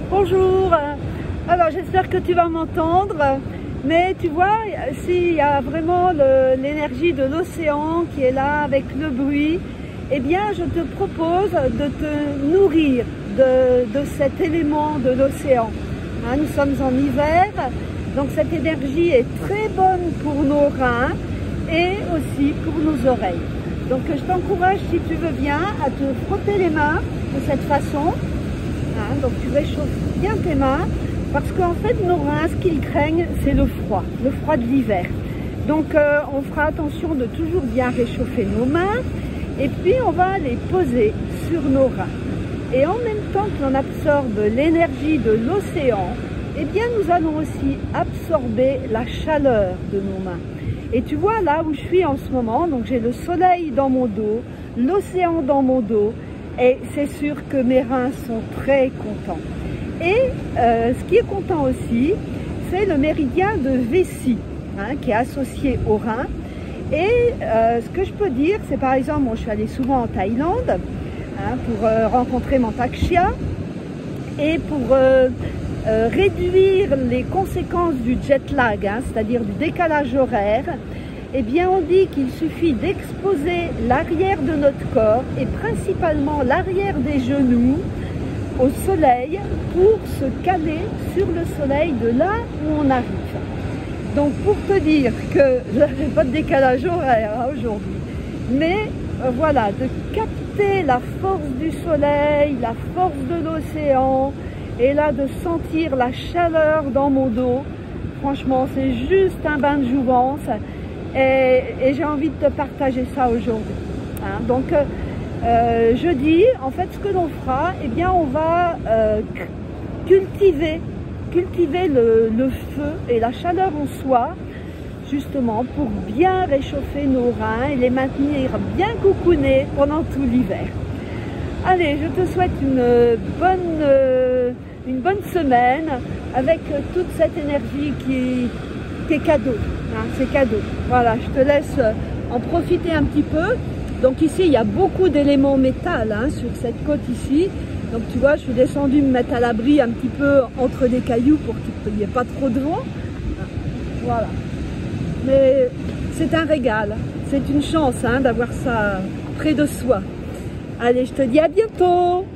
Bonjour, alors j'espère que tu vas m'entendre, mais tu vois, s'il y a vraiment l'énergie de l'océan qui est là avec le bruit, eh bien je te propose de te nourrir de cet élément de l'océan. Hein, nous sommes en hiver, donc cette énergie est très bonne pour nos reins et aussi pour nos oreilles. Donc je t'encourage, si tu veux bien, à te frotter les mains de cette façon. Hein, donc tu réchauffes bien tes mains, parce qu'en fait nos reins, ce qu'ils craignent, c'est le froid de l'hiver. Donc on fera attention de toujours bien réchauffer nos mains, et puis on va les poser sur nos reins. Et en même temps que l'on absorbe l'énergie de l'océan, eh bien nous allons aussi absorber la chaleur de nos mains. Et tu vois là où je suis en ce moment, donc j'ai le soleil dans mon dos, l'océan dans mon dos, et c'est sûr que mes reins sont très contents. Et ce qui est content aussi, c'est le méridien de vessie, hein, qui est associé au rein. Et ce que je peux dire, c'est par exemple, moi je suis allée souvent en Thaïlande, hein, pour rencontrer Mantak Chia, et pour réduire les conséquences du jet lag, hein, c'est-à-dire du décalage horaire, eh bien on dit qu'il suffit d'exposer l'arrière de notre corps et principalement l'arrière des genoux au soleil pour se caler sur le soleil de là où on arrive. Donc pour te dire que je n'ai pas de décalage horaire hein, aujourd'hui, mais voilà, de capter la force du soleil, la force de l'océan, et là de sentir la chaleur dans mon dos, franchement c'est juste un bain de jouvence. Et j'ai envie de te partager ça aujourd'hui. Hein. Donc jeudi, en fait, ce que l'on fera, eh bien, on va cultiver le feu et la chaleur en soi, justement pour bien réchauffer nos reins et les maintenir bien coucounés pendant tout l'hiver. Allez, je te souhaite une bonne semaine avec toute cette énergie qui est cadeau. Hein, c'est cadeau. Voilà, je te laisse en profiter un petit peu. Donc ici, il y a beaucoup d'éléments métal hein, sur cette côte ici. Donc tu vois, je suis descendue me mettre à l'abri un petit peu entre des cailloux pour qu'il n'y ait pas trop de vent. Voilà. Mais c'est un régal. C'est une chance hein, d'avoir ça près de soi. Allez, je te dis à bientôt.